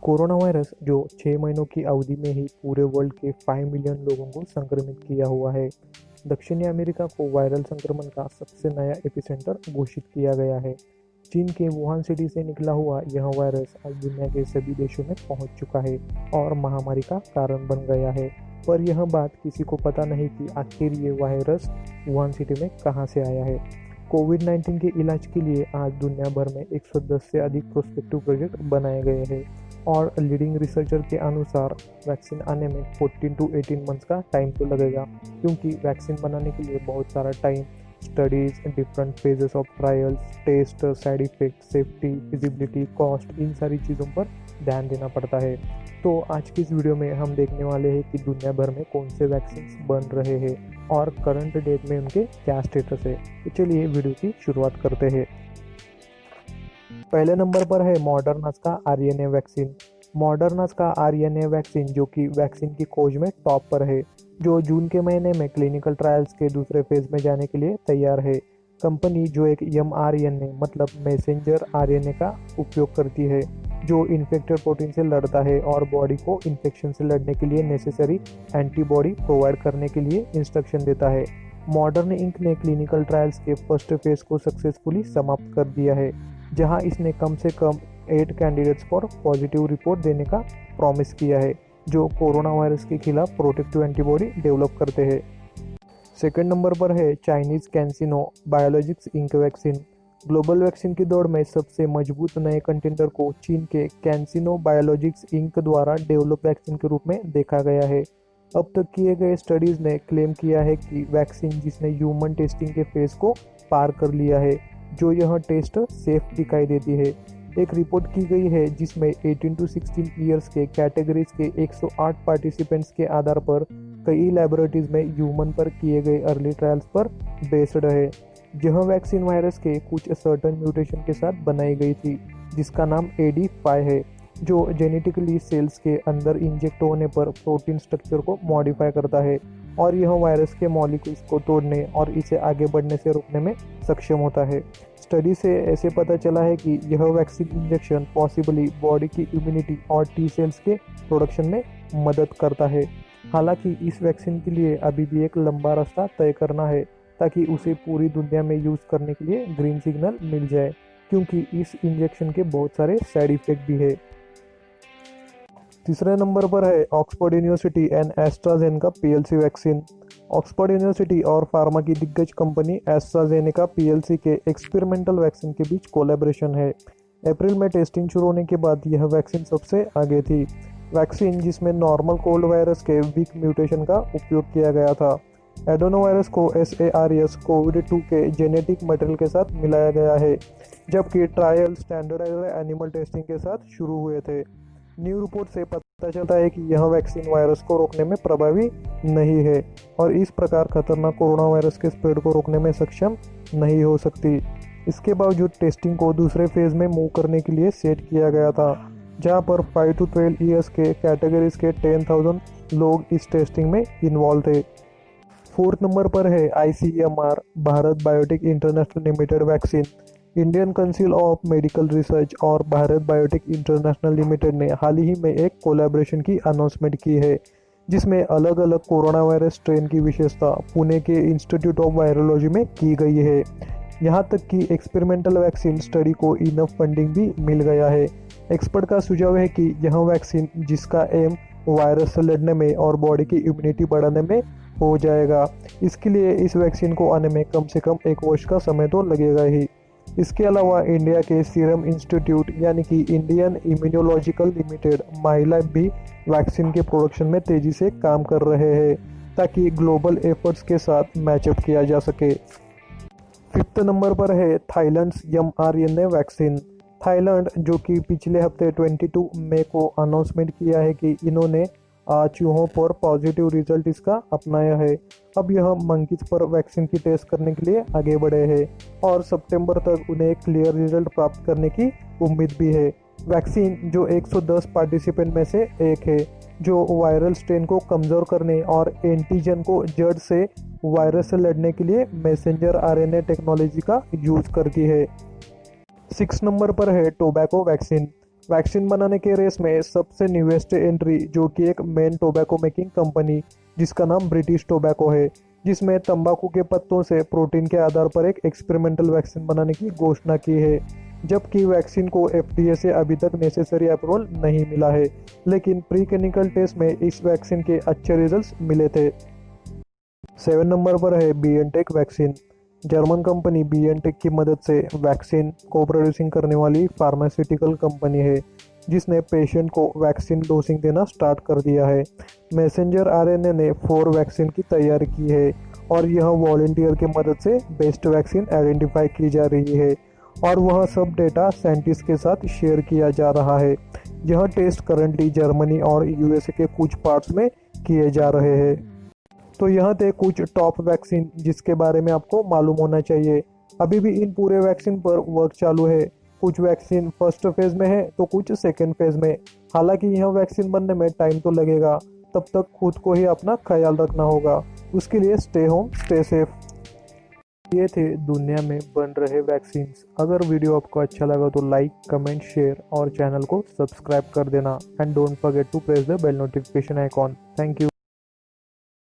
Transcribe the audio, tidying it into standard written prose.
Corona virus जो 6 महीनों की अवधि में ही पूरे वर्ल्ड के 5 मिलियन लोगों को संक्रमित किया हुआ है। दक्षिणी अमेरिका को वायरल संक्रमण का सबसे नया एपिसेंटर घोषित किया गया है। चीन के वुहान सिटी से निकला हुआ यह वायरस आज दुनिया के सभी देशों में पहुंच चुका है और महामारी का कारण बन गया है। पर यह बात किसी को पता नहीं कि आखिर ये वायरस वुहान सिटी में कहां से आया है। कोविड-19 के इलाज के लिए आज दुनिया भर में 110 से अधिक प्रोस्पेक्टिव प्रोजेक्ट बनाए गए हैं और लीडिंग रिसर्चर के अनुसार वैक्सीन आने में 14 टू 18 मंथ्स का टाइम तो लगेगा, क्योंकि वैक्सीन बनाने के लिए बहुत सारा time, studies, different phases of trials, test, side effect, safety, feasibility, cost, इन सारी चीज़ों पर ध्यान देना पड़ता है। तो आज की इस वीडियो में हम देखने वाले हैं कि दुनिया भर में कौन से वैक्सीन बन रहे हैं और करंट डेट में उनके क्या स्टेटस है। तो चलिए वीडियो की शुरुआत करते हैं। पहले नंबर पर है मॉडर्नास का आरएनए वैक्सीन। मॉडर्नास का आरएनए वैक्सीन जो कि वैक्सीन की खोज में टॉप पर है, जो जून के महीने में क्लिनिकल ट्रायल्स के दूसरे फेज में जाने के लिए तैयार है। कंपनी जो एक mRNA मतलब मैसेंजर आरएनए का उपयोग करती है, जो इन्फेक्टेड प्रोटीन से लड़ता है और बॉडी को इन्फेक्शन से लड़ने के लिए नेसेसरी एंटीबॉडी प्रोवाइड करने के लिए इंस्ट्रक्शन देता है। मॉडर्न इंक ने क्लिनिकल ट्रायल्स के फर्स्ट फेज को सक्सेसफुली समाप्त कर दिया है, जहां इसने कम से कम 8 कैंडिडेट्स पर पॉजिटिव रिपोर्ट देने का प्रॉमिस किया है, जो कोरोना वायरस के खिलाफ प्रोटेक्टिव एंटीबॉडी डेवलप करते हैं। सेकंड नंबर पर है Chinese CanSino biologics inc vaccine. Global vaccine की दौड़ में सबसे मजबूत नए कंटेंडर को चीन के कैंसिनो बायोलॉजिक्स इंक द्वारा डेवलप वैक्सीन के रूप में देखा गया है। अब तक किए गए स्टडीज ने क्लेम किया है कि वैक्सीन जिसने ह्यूमन टेस्टिंग के फेज को पार कर लिया है, जो यह टेस्ट सेफ दिखाई देती है। एक रिपोर्ट की गई है जिसमें 18 टू 16 ईयर्स के कैटेगरीज के 108 पार्टिसिपेंट्स के आधार पर कई लैबोरेटरीज में ह्यूमन पर किए गए अर्ली ट्रायल्स पर बेस्ड है। यह वैक्सीन वायरस के कुछ सर्टन म्यूटेशन के साथ बनाई गई थी, जिसका नाम AD5 है, जो जेनेटिकली सेल्स के अंदर इंजेक्ट होने पर प्रोटीन स्ट्रक्चर को मॉडिफाई करता है और यह वायरस के मॉलिक्यूल्स को तोड़ने और इसे आगे बढ़ने से रोकने में सक्षम होता है। स्टडी से ऐसे पता चला है कि यह वैक्सीन इंजेक्शन पॉसिबली बॉडी की इम्यूनिटी और टी सेल्स के प्रोडक्शन में मदद करता है। हालांकि इस वैक्सीन के लिए अभी भी एक लंबा रास्ता तय करना है ताकि उसे पूरी दुनिया में यूज़ करने के लिए ग्रीन सिग्नल मिल जाए, क्योंकि इस इंजेक्शन के बहुत सारे साइड इफेक्ट भी है। तीसरे नंबर पर है Oxford university and AstraZeneca PLC vaccine. Oxford university और फार्मा की दिग्गज कंपनी एस्ट्राजेनेका PLC के एक्सपेरिमेंटल वैक्सीन के बीच कोलैबोरेशन है। अप्रैल में टेस्टिंग शुरू होने के बाद यह वैक्सीन सबसे आगे थी। वैक्सीन जिसमें नॉर्मल कोल्ड वायरस के वीक म्यूटेशन का उपयोग किया गया था। एडोनोवायरस को SARS-CoV-2 के जेनेटिक मटेरियल के साथ मिलाया गया है, जबकि ट्रायल स्टैंडर्डाइज्ड एनिमल टेस्टिंग के साथ शुरू हुए थे। न्यू रिपोर्ट से पता चलता है कि यह वैक्सीन वायरस को रोकने में प्रभावी नहीं है और इस प्रकार खतरनाक कोरोना वायरस के स्प्रेड को रोकने में सक्षम नहीं हो सकती। इसके बावजूद टेस्टिंग को दूसरे फेज में मूव करने के लिए सेट किया गया था, जहां पर 5 टू 12 ईयर्स के कैटेगरीज के 10,000 लोग इस टेस्टिंग में इन्वॉल्व थे। फोर्थ नंबर पर है ICMR Bharat biotech international limited vaccine. Indian council of medical research और भारत बायोटेक इंटरनेशनल लिमिटेड ने हाल ही में एक कोलैबोरेशन की अनाउंसमेंट की है, जिसमें अलग अलग कोरोना वायरस स्ट्रेन की विशेषता पुणे के इंस्टीट्यूट ऑफ वायरोलॉजी में की गई है। यहाँ तक कि एक्सपेरिमेंटल वैक्सीन स्टडी को इनफ फंडिंग भी मिल गया है। एक्सपर्ट का सुझाव है कि यह वैक्सीन जिसका एम वायरस से लड़ने में और बॉडी की इम्यूनिटी बढ़ाने में हो जाएगा, इसके लिए इस वैक्सीन को आने में कम से कम 1 वर्ष का समय तो लगेगा ही। इसके अलावा इंडिया के सीरम इंस्टीट्यूट यानी कि इंडियन इम्यूनोलॉजिकल लिमिटेड माइलैब भी वैक्सीन के प्रोडक्शन में तेजी से काम कर रहे हैं, ताकि ग्लोबल एफर्ट्स के साथ मैचअप किया जा सके। फिफ्थ नंबर पर है थाईलैंड्स mRNA वैक्सीन। थाईलैंड जो कि पिछले हफ्ते 22 मई को अनाउंसमेंट किया है कि इन्होंने चूहों पर पॉजिटिव रिजल्ट इसका अपनाया है। अब यह मंकीज पर वैक्सीन की टेस्ट करने के लिए आगे बढ़े हैं और सितंबर तक उन्हें एक क्लियर रिजल्ट प्राप्त करने की उम्मीद भी है। वैक्सीन जो 110 पार्टिसिपेंट में से एक है, जो वायरल स्ट्रेन को कमज़ोर करने और एंटीजन को जड़ से वायरस से लड़ने के लिए मैसेंजर RNA टेक्नोलॉजी का यूज करती है। 6 नंबर पर है टोबैको वैक्सीन। वैक्सीन बनाने के रेस में सबसे न्यूएस्ट एंट्री जो कि एक मेन टोबैको मेकिंग कंपनी जिसका नाम ब्रिटिश टोबैको है, जिसमें तंबाकू के पत्तों से प्रोटीन के आधार पर एक एक्सपेरिमेंटल वैक्सीन बनाने की घोषणा की है। जबकि वैक्सीन को एफडीए से अभी तक नेसेसरी अप्रूवल नहीं मिला है, लेकिन प्री क्लिनिकल टेस्ट में इस वैक्सीन के अच्छे रिजल्ट्स मिले थे। 7 नंबर पर है बीएनटेक वैक्सीन। जर्मन कंपनी बीएनटेक की मदद से वैक्सीन को प्रोड्यूसिंग करने वाली फार्मास्यूटिकल कंपनी है, जिसने पेशेंट को वैक्सीन डोसिंग देना स्टार्ट कर दिया है। मैसेंजर आरएनए ने 4 वैक्सीन की तैयारी की है और यह वॉलंटियर की मदद से बेस्ट वैक्सीन आइडेंटिफाई की जा रही है और वह सब डेटा साइंटिस्ट के साथ शेयर किया जा रहा है। यह टेस्ट करंटली जर्मनी और यूएसए के कुछ पार्ट्स में किए जा रहे हैं। तो यह थे कुछ टॉप वैक्सीन जिसके बारे में आपको मालूम होना चाहिए। अभी भी इन पूरे वैक्सीन पर वर्क चालू है। कुछ वैक्सीन फर्स्ट फेज में है तो कुछ सेकेंड फेज में। हालांकि यह वैक्सीन बनने में टाइम तो लगेगा, तब तक खुद को ही अपना ख्याल रखना होगा। उसके लिए स्टे होम स्टे सेफ। ये थे दुनिया में बन रहे वैक्सीन्स। अगर वीडियो आपको अच्छा लगा तो लाइक, कमेंट, शेयर और चैनल को सब्सक्राइब कर देना। And don't forget to press the bell notification icon. Thank you.